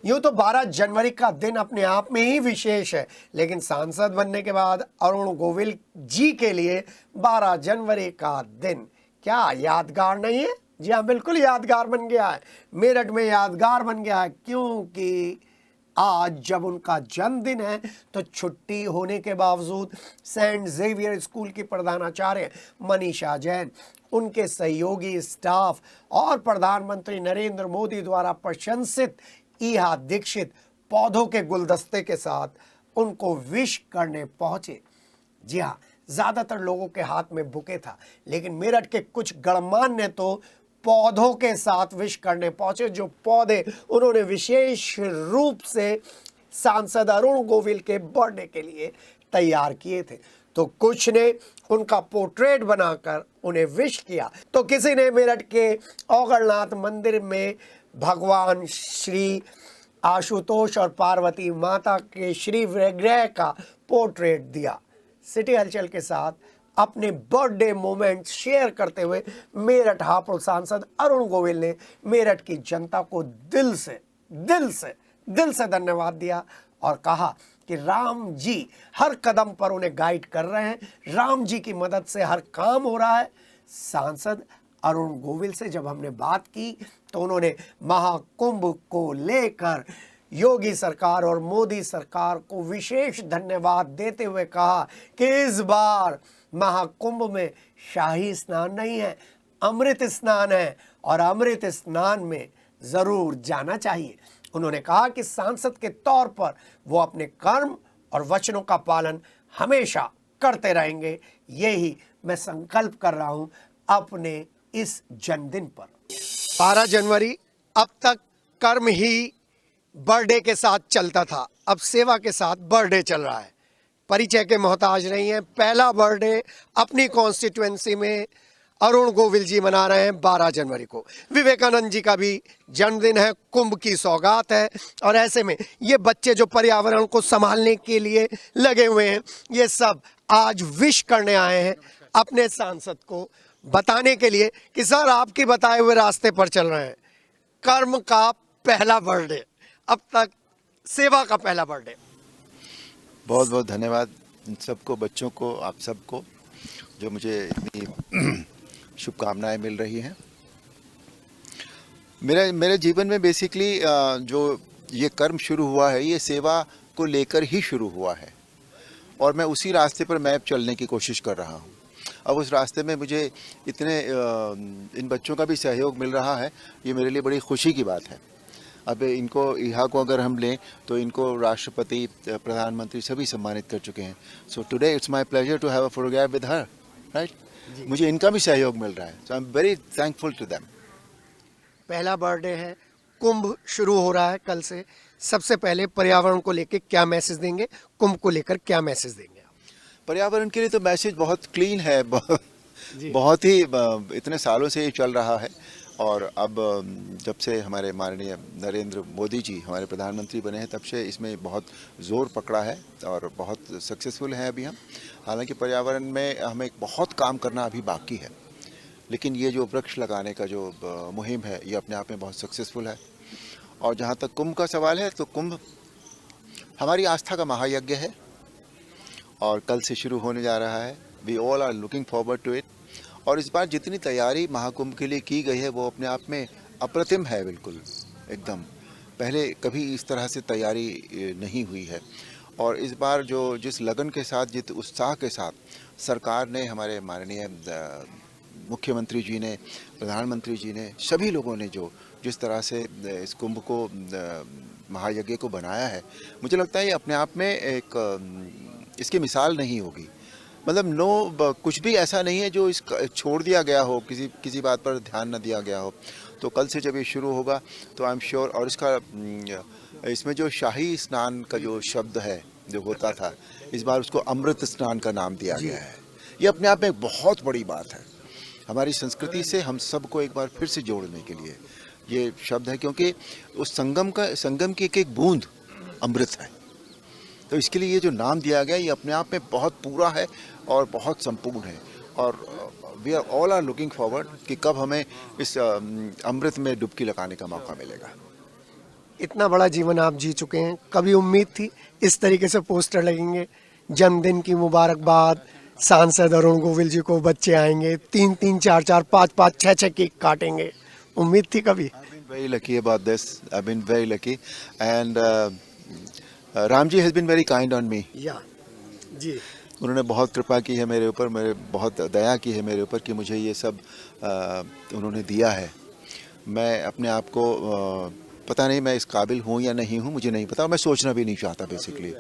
यूँ तो 12 जनवरी का दिन अपने आप में ही विशेष है, लेकिन सांसद बनने के बाद अरुण गोविल जी के लिए 12 जनवरी का दिन क्या यादगार नहीं है? जी हाँ, बिल्कुल यादगार बन गया है। मेरठ में यादगार बन गया है क्योंकि आज जब उनका जन्मदिन है तो छुट्टी होने के बावजूद सेंट जेवियर स्कूल की प्रधानाचार्य मनीषा जैन, उनके सहयोगी स्टाफ और प्रधानमंत्री नरेंद्र मोदी द्वारा प्रशंसित ईहा दीक्षित पौधों के गुलदस्ते के साथ उनको विश करने पहुंचे। जी हाँ, ज्यादातर लोगों के हाथ में बुके था, लेकिन मेरठ के कुछ गणमान्य तो पौधों के साथ विश करने पहुंचे, जो पौधे उन्होंने विशेष रूप से सांसद अरुण गोविल के बर्थडे के लिए तैयार किए थे। तो कुछ ने उनका पोर्ट्रेट बनाकर उन्हें विश किया, तो किसी ने मेरठ के औगड़नाथ मंदिर में भगवान श्री आशुतोष और पार्वती माता के श्री विग्रह का पोर्ट्रेट दिया। सिटी हलचल के साथ अपने बर्थडे मोमेंट शेयर करते हुए मेरठ हापुड़ सांसद अरुण गोविल ने मेरठ की जनता को दिल से धन्यवाद दिया और कहा कि राम जी हर कदम पर उन्हें गाइड कर रहे हैं, राम जी की मदद से हर काम हो रहा है। सांसद अरुण गोविल से जब हमने बात की तो उन्होंने महाकुंभ को लेकर योगी सरकार और मोदी सरकार को विशेष धन्यवाद देते हुए कहा कि इस बार महाकुंभ में शाही स्नान नहीं है, अमृत स्नान है और अमृत स्नान में जरूर जाना चाहिए। उन्होंने कहा कि सांसद के तौर पर वो अपने कर्म और वचनों का पालन हमेशा करते रहेंगे। यही मैं संकल्प कर रहा हूं अपने इस जन्मदिन पर। 12 जनवरी अब तक कर्म ही बर्थडे के साथ चलता था, अब सेवा के साथ बर्थडे चल रहा है। परिचय के मोहताज नहीं है। पहला बर्थडे अपनी कॉन्स्टिट्यूएंसी में अरुण गोविल जी मना रहे हैं 12 जनवरी को। विवेकानंद जी का भी जन्मदिन है, कुंभ की सौगात है, और ऐसे में ये बच्चे जो पर्यावरण को संभालने के लिए लगे हुए हैं, ये सब आज विश करने आए हैं अपने सांसद को, बताने के लिए कि सर आपके बताए हुए रास्ते पर चल रहे हैं। कर्म का पहला बर्थडे, अब तक सेवा का पहला बर्थडे। बहुत बहुत धन्यवाद इन सबको, बच्चों को, आप सबको जो मुझे इतनी शुभकामनाएं मिल रही हैं। मेरे जीवन में बेसिकली जो ये कर्म शुरू हुआ है, ये सेवा को लेकर ही शुरू हुआ है और मैं उसी रास्ते पर मैं चलने की कोशिश कर रहा हूँ। अब उस रास्ते में मुझे इतने इन बच्चों का भी सहयोग मिल रहा है, ये मेरे लिए बड़ी खुशी की बात है। अब इनको ईहा को अगर हम लें तो इनको राष्ट्रपति, प्रधानमंत्री सभी सम्मानित कर चुके हैं। So today it's my pleasure to have a photograph with her, right. मुझे इनका भी सहयोग मिल रहा है, so I am very thankful to them. पहला बर्थडे है, कुंभ शुरू हो रहा है कल से। सबसे पहले पर्यावरण को लेकर क्या मैसेज देंगे, कुंभ को लेकर क्या मैसेज देंगे आप? पर्यावरण के लिए तो मैसेज बहुत क्लीन है, बहुत ही इतने सालों से ये चल रहा है और अब जब से हमारे माननीय नरेंद्र मोदी जी हमारे प्रधानमंत्री बने हैं, तब से इसमें बहुत ज़ोर पकड़ा है और बहुत सक्सेसफुल हैं अभी हम। हालांकि पर्यावरण में हमें बहुत काम करना अभी बाकी है, लेकिन ये जो वृक्ष लगाने का जो मुहिम है, ये अपने आप में बहुत सक्सेसफुल है। और जहाँ तक कुंभ का सवाल है, तो कुंभ हमारी आस्था का महायज्ञ है और कल से शुरू होने जा रहा है। We all are looking forward to it. और इस बार जितनी तैयारी महाकुंभ के लिए की गई है, वो अपने आप में अप्रतिम है, बिल्कुल एकदम। पहले कभी इस तरह से तैयारी नहीं हुई है और इस बार जो जिस लगन के साथ, जिस उत्साह के साथ सरकार ने, हमारे माननीय मुख्यमंत्री जी ने, प्रधानमंत्री जी ने, सभी लोगों ने जो जिस तरह से इस कुंभ को, महायज्ञ को बनाया है, मुझे लगता है ये अपने आप में एक इसकी मिसाल नहीं होगी। मतलब कुछ भी ऐसा नहीं है जो छोड़ दिया गया हो, किसी बात पर ध्यान न दिया गया हो। तो कल से जब ये शुरू होगा तो आई एम श्योर, और इसमें जो शाही स्नान का जो शब्द है जो होता था, इस बार उसको अमृत स्नान का नाम दिया गया है। ये अपने आप में एक बहुत बड़ी बात है, हमारी संस्कृति से हम सबको एक बार फिर से जोड़ने के लिए ये शब्द है, क्योंकि उस संगम की एक बूंद अमृत है। तो इसके लिए ये जो नाम दिया गया, ये अपने आप में बहुत पूरा है और बहुत संपूर्ण है। और we are all are looking forward कि कब हमें इस अमृत में डुबकी लगाने का मौका मिलेगा। इतना बड़ा जीवन आप जी चुके हैं, कभी उम्मीद थी इस तरीके से पोस्टर लगेंगे, जन्मदिन की मुबारकबाद, सांसद अरुण गोविल जी को बच्चे आएंगे, 3-3, 4-4, 5-5, 6-6 केक काटेंगे, उम्मीद थी कभी? I've been very lucky about this. I've been very lucky, and Ramji has been very kind on me. या जी, उन्होंने बहुत कृपा की है मेरे ऊपर, मेरे बहुत दया की है मेरे ऊपर कि मुझे ये सब उन्होंने दिया है। मैं अपने आप को पता नहीं मैं इस काबिल हूँ या नहीं हूँ, मुझे नहीं पता, और मैं सोचना भी नहीं चाहता। बेसिकली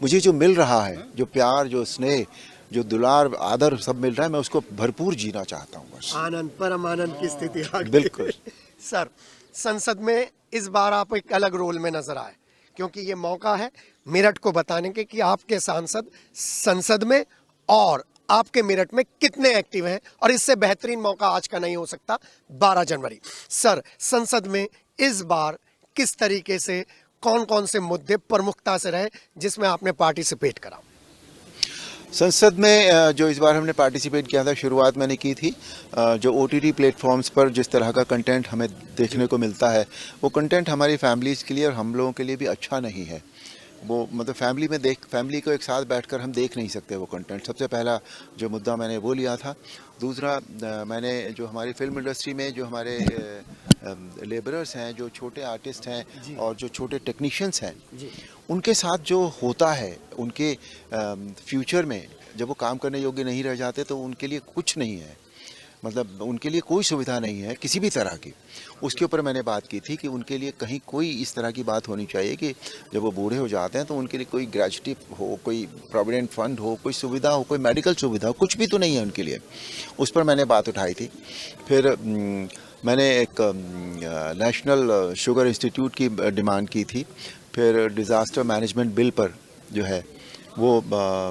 मुझे जो मिल रहा है, जो प्यार, जो स्नेह, जो दुलार, आदर सब मिल रहा है, मैं उसको भरपूर जीना चाहता हूँ बस। आनंद, परम आनंद की स्थिति आ गई। बिल्कुल। सर, संसद में इस बार आप एक अलग रोल में नजर आए, क्योंकि ये मौका है मेरठ को बताने के कि आपके सांसद संसद में और आपके मेरठ में कितने एक्टिव हैं, और इससे बेहतरीन मौका आज का नहीं हो सकता। 12 जनवरी सर, संसद में इस बार किस तरीके से, कौन कौन से मुद्दे प्रमुखता से रहे जिसमें आपने पार्टिसिपेट करा? संसद में जो इस बार हमने पार्टिसिपेट किया था, शुरुआत मैंने की थी, जो OTT प्लेटफॉर्म्स पर जिस तरह का कंटेंट हमें देखने को मिलता है, वो कंटेंट हमारी फैमिलीज़ के लिए और हम लोगों के लिए भी अच्छा नहीं है। वो मतलब फैमिली को एक साथ बैठकर हम देख नहीं सकते वो कंटेंट। सबसे पहला जो मुद्दा मैंने वो लिया था। दूसरा, मैंने जो हमारी फिल्म इंडस्ट्री में जो हमारे लेबरर्स हैं, जो छोटे आर्टिस्ट हैं और जो छोटे टेक्नीशियंस हैं, उनके साथ जो होता है, उनके फ्यूचर में जब वो काम करने योग्य नहीं रह जाते तो उनके लिए कुछ नहीं है, मतलब उनके लिए कोई सुविधा नहीं है किसी भी तरह की। उसके ऊपर मैंने बात की थी कि उनके लिए कहीं कोई इस तरह की बात होनी चाहिए कि जब वो बूढ़े हो जाते हैं तो उनके लिए कोई ग्रेजुएटी हो, कोई प्रोविडेंट फंड हो, कोई सुविधा हो, कोई मेडिकल सुविधा हो, कुछ भी तो नहीं है उनके लिए। उस पर मैंने बात उठाई थी। फिर मैंने एक नेशनल शुगर इंस्टीट्यूट की डिमांड की थी। फिर डिज़ास्टर मैनेजमेंट बिल पर जो है वो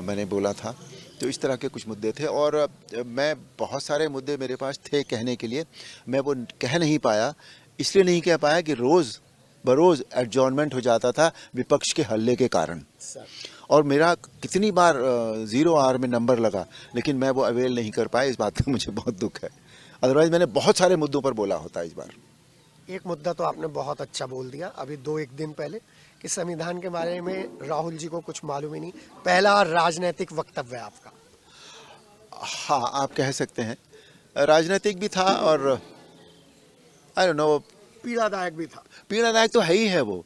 मैंने बोला था। तो इस तरह के कुछ मुद्दे थे, और मैं बहुत सारे मुद्दे मेरे पास थे कहने के लिए, मैं वो कह नहीं पाया। इसलिए नहीं कह पाया कि रोज़ बरोज़ एडजॉर्नमेंट हो जाता था विपक्ष के हल्ले के कारण, और मेरा कितनी बार 0 आवर में नंबर लगा, लेकिन मैं वो अवेल नहीं कर पाया। इस बात का मुझे बहुत दुख है। अदरवाइज़ मैंने बहुत सारे मुद्दों पर बोला होता इस बार। एक मुद्दा तो आपने बहुत अच्छा बोल दिया अभी 2-1 दिन पहले कि संविधान के बारे में राहुल जी को कुछ मालूम ही नहीं। पहला राजनीतिक वक्तव्य आपका। हाँ, आप कह सकते हैं राजनीतिक भी था, और आई डोंट नो, पीड़ादायक भी था। पीड़ादायक तो है ही है वो।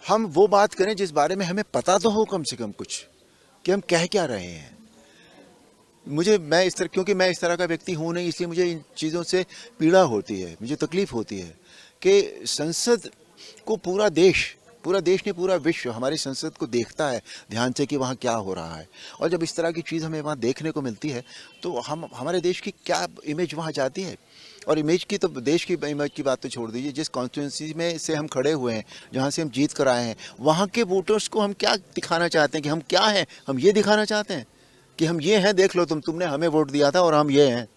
हम वो बात करें जिस बारे में हमें पता तो हो कम से कम कुछ, कि हम कह क्या रहे हैं। क्योंकि मैं इस तरह का व्यक्ति हूँ नहीं, इसलिए मुझे इन चीज़ों से पीड़ा होती है, मुझे तकलीफ़ होती है कि संसद को पूरा देश ने, पूरा विश्व हमारी संसद को देखता है ध्यान से कि वहाँ क्या हो रहा है। और जब इस तरह की चीज़ हमें वहाँ देखने को मिलती है तो हमारे देश की क्या इमेज वहाँ जाती है। और इमेज की तो, देश की इमेज की बात तो छोड़ दीजिए, जिस कॉन्स्टिट्यूंसी में से हम खड़े हुए हैं, जहाँ से हम जीत कर आए हैं, वहाँ के वोटर्स को हम क्या दिखाना चाहते हैं कि हम क्या हैं। हम ये दिखाना चाहते हैं कि हम ये हैं, देख लो तुमने हमें वोट दिया था और हम ये हैं।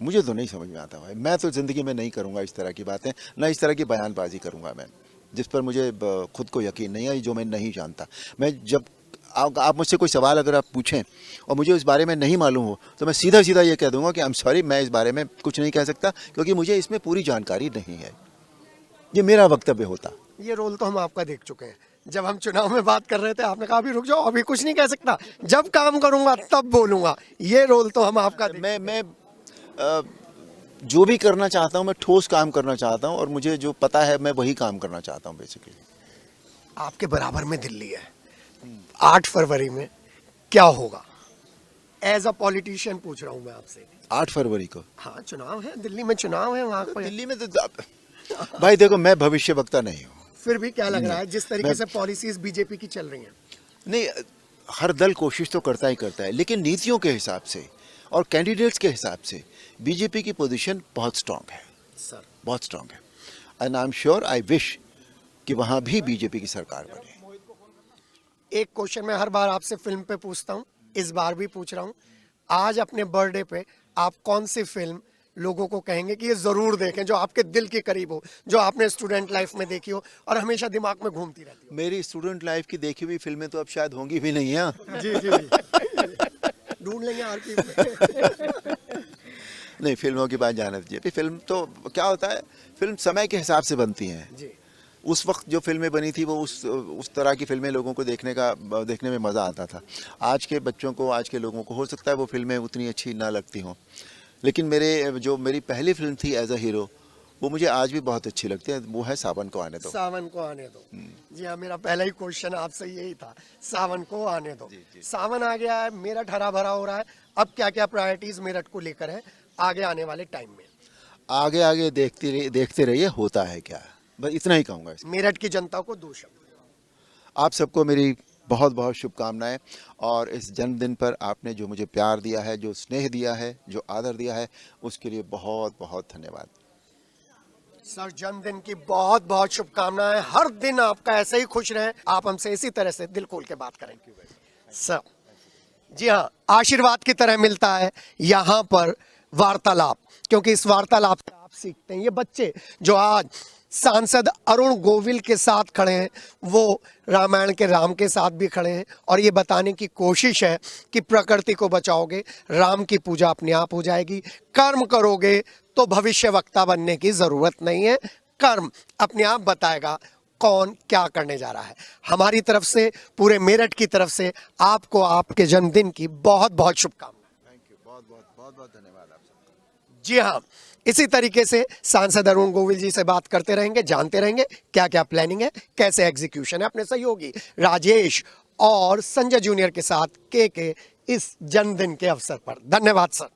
मुझे तो नहीं समझ में आता भाई। मैं तो ज़िंदगी में नहीं करूँगा इस तरह की बातें, ना इस तरह की बयानबाजी करूँगा मैं, जिस पर मुझे खुद को यकीन नहीं है, जो मैं नहीं जानता। मैं जब आप मुझसे कोई सवाल अगर आप पूछें और मुझे इस बारे में नहीं मालूम हो, तो मैं सीधा सीधा ये कह दूंगा कि आई एम सॉरी, मैं इस बारे में कुछ नहीं कह सकता, क्योंकि मुझे इसमें पूरी जानकारी नहीं है। ये मेरा वक्तव्य होता। ये रोल तो हम आपका देख चुके हैं। जब हम चुनाव में बात कर रहे थे आपने कहा अभी रुक जाओ, अभी कुछ नहीं कह सकता, जब काम करूंगा तब बोलूंगा। ये रोल तो हम आपका मैं जो भी करना चाहता हूँ, मैं ठोस काम करना चाहता हूँ, और मुझे जो पता है मैं वही काम करना चाहता हूँ बेसिकली। आपके बराबर में दिल्ली है, 8 फरवरी में क्या होगा? एज अ पॉलिटिशियन पूछ रहा हूँ मैं आपसे। 8 फरवरी को? हाँ, चुनाव है, दिल्ली में चुनाव है। वहाँ पर दिल्ली में तो भाई देखो, मैं भविष्य वक्ता नहीं हूँ। फिर भी क्या लग रहा है जिस तरीके से पॉलिसीज बीजेपी की चल रही हैं? नहीं, हर दल कोशिश तो करता ही करता है, लेकिन नीतियों के हिसाब से और कैंडिडेट्स के हिसाब से बीजेपी की पोजीशन बहुत स्ट्रांग है सर, बहुत स्ट्रांग है। And I am sure, I wish कि वहाँ भी बीजेपी की सरकार बने। एक क्वेश्चन मैं हर बार आपसे फिल्म पे पूछता हूँ, इस बार भी पूछ रहा हूँ। आज अपने बर्थडे पे आप कौन सी फिल्म लोगों को कहेंगे कि ये जरूर देखें, जो आपके दिल के करीब हो, जो आपने स्टूडेंट लाइफ में देखी हो और हमेशा दिमाग में घूमती रहती हो? मेरी स्टूडेंट लाइफ की देखी हुई फिल्में तो अब शायद होंगी भी नहीं है। जी जी जी ढूंढ लेंगे आरपीयू में। नहीं, फिल्मों की बात जाने दीजिए। फिल्म तो क्या होता है, फिल्म समय के हिसाब से बनती हैं जी। उस वक्त जो फिल्में बनी थी वो उस तरह की फिल्में लोगों को देखने में मज़ा आता था। आज के बच्चों को, आज के लोगों को हो सकता है वो फिल्में उतनी अच्छी ना लगती हों, लेकिन मेरी पहली फिल्म थी एज अ हीरो, वो मुझे आज भी बहुत अच्छी लगती है। वो है सावन को आने दो। सावन को आने दो। जी हाँ, मेरा पहला ही क्वेश्चन आपसे यही था, सावन को आने दो। सावन आ गया है, मेरठ हरा भरा हो रहा है, अब क्या क्या प्रायोरिटीज मेरठ को लेकर है आगे आने वाले टाइम में? आगे आगे देखते रहिए होता है क्या, बस इतना ही कहूँगा। मेरठ की जनता को 2 शब्द। आप सबको मेरी बहुत बहुत शुभकामनाएं, और इस जन्मदिन पर आपने जो मुझे प्यार दिया है, जो स्नेह दिया है, जो आदर दिया है, उसके लिए बहुत बहुत धन्यवाद। सर, जन्मदिन की बहुत बहुत शुभकामनाएं, हर दिन आपका ऐसे ही खुश रहे, आप हमसे इसी तरह से दिल खोल के बात करें सर। जी हाँ, आशीर्वाद की तरह मिलता है यहाँ पर वार्तालाप, क्योंकि इस वार्तालाप से आप सीखते हैं। ये बच्चे जो आज सांसद अरुण गोविल के साथ खड़े हैं, वो रामायण के राम के साथ भी खड़े हैं, और ये बताने की कोशिश है कि प्रकृति को बचाओगे, राम की पूजा अपने आप हो जाएगी। कर्म करोगे तो भविष्य वक्ता बनने की जरूरत नहीं है, कर्म अपने आप बताएगा कौन क्या करने जा रहा है। हमारी तरफ से, पूरे मेरठ की तरफ से आपको आपके जन्मदिन की बहुत बहुत शुभकामनाएं। थैंक यू, बहुत बहुत धन्यवाद आप सबका। जी हाँ, इसी तरीके से सांसद अरुण गोविल जी से बात करते रहेंगे, जानते रहेंगे क्या क्या प्लानिंग है, कैसे एग्जीक्यूशन है। अपने सहयोगी राजेश और संजय जूनियर के साथ के इस जन्मदिन के अवसर पर धन्यवाद सर।